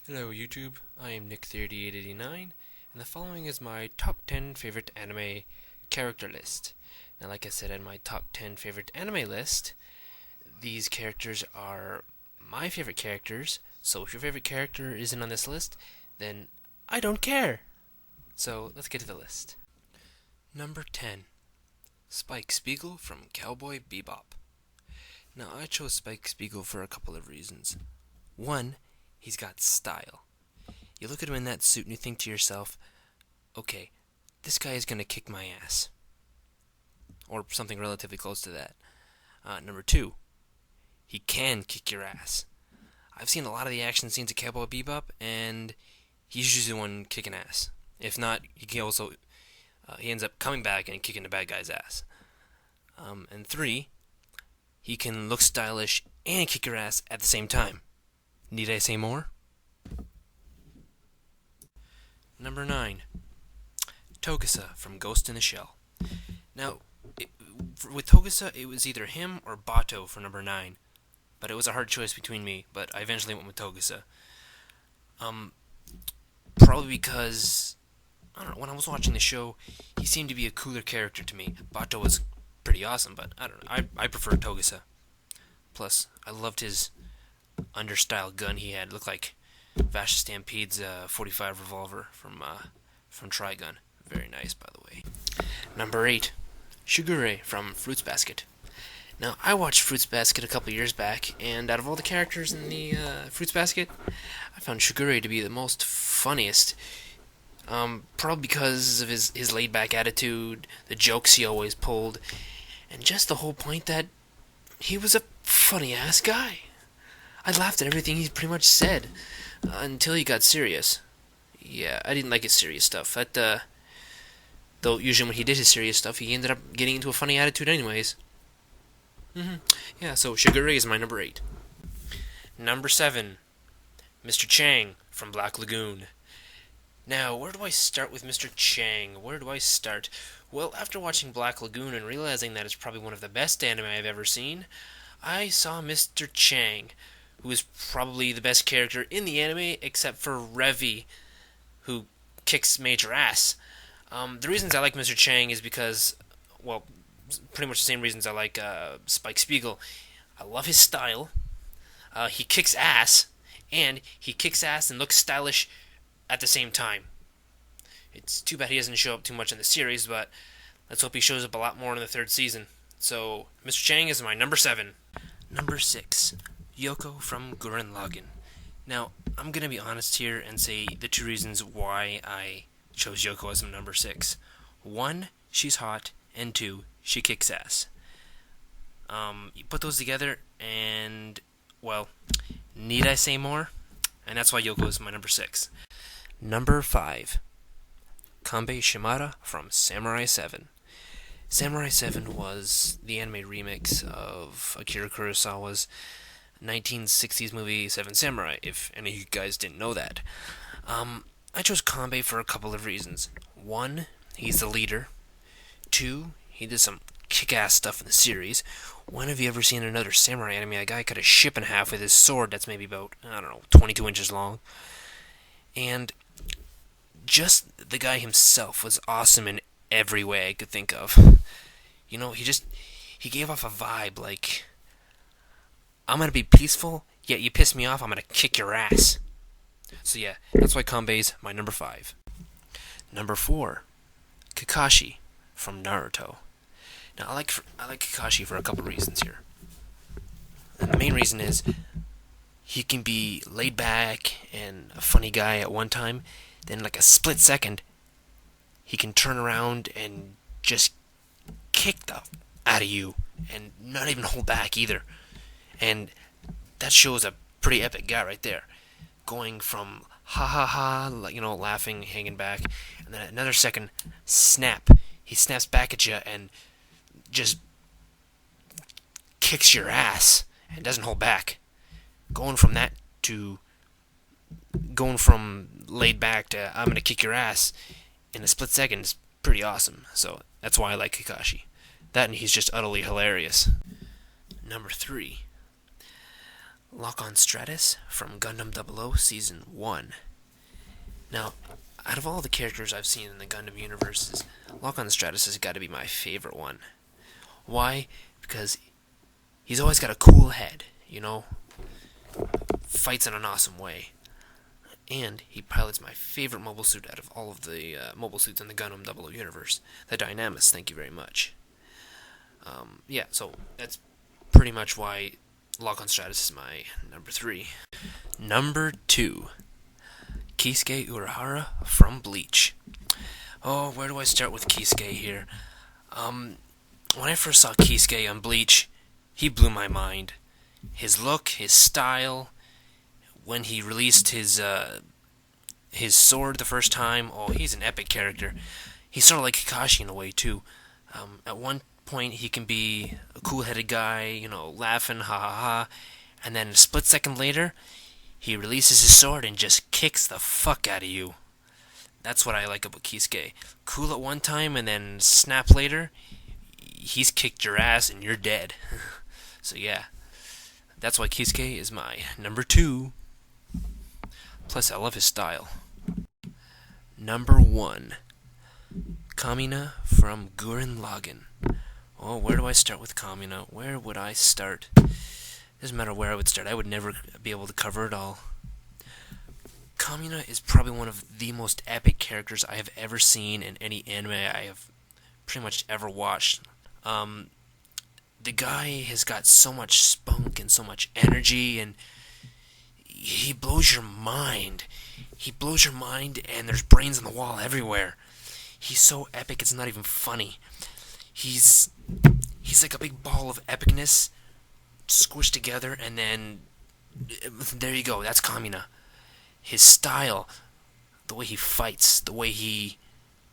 Hello YouTube, I am Nick3889, and the following is my top 10 favorite anime character list. Now like I said in my top 10 favorite anime list, these characters are my favorite characters, so if your favorite character isn't on this list, then I don't care! So let's get to the list. Number 10. Spike Spiegel from Cowboy Bebop. Now I chose Spike Spiegel for a couple of reasons. One, he's got style. You look at him in that suit and you think to yourself, okay, this guy is going to kick my ass. Or something relatively close to that. Number two, he can kick your ass. I've seen a lot of the action scenes of Cowboy Bebop, and he's usually the one kicking ass. If not, he can also he ends up coming back and kicking the bad guy's ass. And three, he can look stylish and kick your ass at the same time. Need I say more? Number 9. Togusa from Ghost in the Shell. Now, with Togusa, it was either him or Bato for number 9. But it was a hard choice between me, but I eventually went with Togusa. Probably because, I don't know, when I was watching the show, he seemed to be a cooler character to me. Bato was pretty awesome, but I don't know, I prefer Togusa. Plus, I loved his understyle gun he had. It looked like Vash Stampede's 45 revolver from Trigun. Very nice, by the way. Number 8. Shigure from Fruits Basket. Now, I watched Fruits Basket a couple years back, and out of all the characters in the Fruits Basket, I found Shigure to be the most funniest. Probably because of his laid-back attitude, the jokes he always pulled, and just the whole point that he was a funny-ass guy. I laughed at everything he pretty much said, until he got serious. Yeah, I didn't like his serious stuff. Though usually when he did his serious stuff, he ended up getting into a funny attitude anyways. Yeah, so Shigure is my number 8. Number 7. Mr. Chang from Black Lagoon. Now, where do I start with Mr. Chang? Where do I start? Well, after watching Black Lagoon and realizing that it's probably one of the best anime I've ever seen, I saw Mr. Chang, who is probably the best character in the anime, except for Revy, who kicks major ass. The reasons I like Mr. Chang is because, well, pretty much the same reasons I like Spike Spiegel. I love his style. He kicks ass, and he kicks ass and looks stylish at the same time. It's too bad he doesn't show up too much in the series, but let's hope he shows up a lot more in the 3rd season. So, Mr. Chang is my number 7. Number 6. Yoko from Gurren Lagann. Now, I'm going to be honest here and say the 2 reasons why I chose Yoko as my number 6. 1, she's hot, and 2, she kicks ass. You put those together, and, well, need I say more? And that's why Yoko is my number 6. Number 5. Kanbei Shimada from Samurai 7. Samurai 7 was the anime remix of Akira Kurosawa's 1960s movie Seven Samurai, if any of you guys didn't know that. I chose Kanbei for a couple of reasons. 1, he's the leader. 2, he did some kick-ass stuff in the series. When have you ever seen another samurai anime? A guy cut a ship in half with his sword that's maybe about, 22 inches long. And just the guy himself was awesome in every way I could think of. You know, he gave off a vibe like, I'm gonna be peaceful, yet you piss me off, I'm gonna kick your ass. So yeah, that's why Kanbei's my number 5. Number 4, Kakashi from Naruto. Now I like Kakashi for a couple reasons here. And the main reason is he can be laid back and a funny guy at one time, then like a split second, he can turn around and just kick the out of you and not even hold back either. And that shows a pretty epic guy right there. Going from ha ha ha, laughing, hanging back, and then another second, snap. He snaps back at you and just kicks your ass and doesn't hold back. Going from laid back to I'm gonna kick your ass in a split second is pretty awesome. So that's why I like Kakashi. That and he's just utterly hilarious. Number 3. Lock-on Stratus from Gundam 00 Season 1. Now, out of all the characters I've seen in the Gundam universes, Lock-on Stratus has got to be my favorite one. Why? Because he's always got a cool head, fights in an awesome way. And he pilots my favorite mobile suit out of all of the mobile suits in the Gundam 00 universe, the Dynamis. Thank you very much. So that's pretty much why Lock-on Stratus is my number 3. Number 2, Kisuke Urahara from Bleach. Oh, where do I start with Kisuke here? When I first saw Kisuke on Bleach, he blew my mind. His look, his style, when he released his sword the first time, oh, he's an epic character. He's sort of like Kakashi in a way, too. At one point, he can be a cool-headed guy, laughing, ha ha ha, and then a split second later, he releases his sword and just kicks the fuck out of you. That's what I like about Kisuke. Cool at one time, and then snap later, he's kicked your ass and you're dead. So yeah, that's why Kisuke is my number 2. Plus, I love his style. Number 1, Kamina from Gurren Lagann. Oh, where do I start with Kamina? Where would I start? Doesn't matter where I would start. I would never be able to cover it all. Kamina is probably one of the most epic characters I have ever seen in any anime I have pretty much ever watched. The guy has got so much spunk and so much energy, and he blows your mind. He blows your mind, and there's brains on the wall everywhere. He's so epic, it's not even funny. He's like a big ball of epicness squished together, and then there you go. That's Kamina. His style, the way he fights, the way he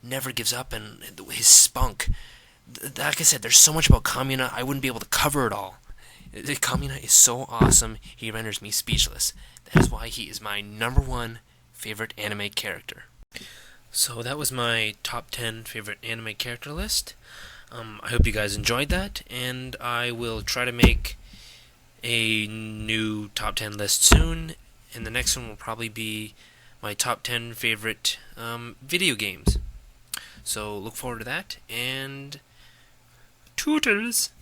never gives up, and his spunk. Like I said, there's so much about Kamina, I wouldn't be able to cover it all. Kamina is so awesome, he renders me speechless. That is why he is my number 1 favorite anime character. So that was my top 10 favorite anime character list. I hope you guys enjoyed that, and I will try to make a new top 10 list soon, and the next one will probably be my top 10 favorite video games. So look forward to that, and toodles!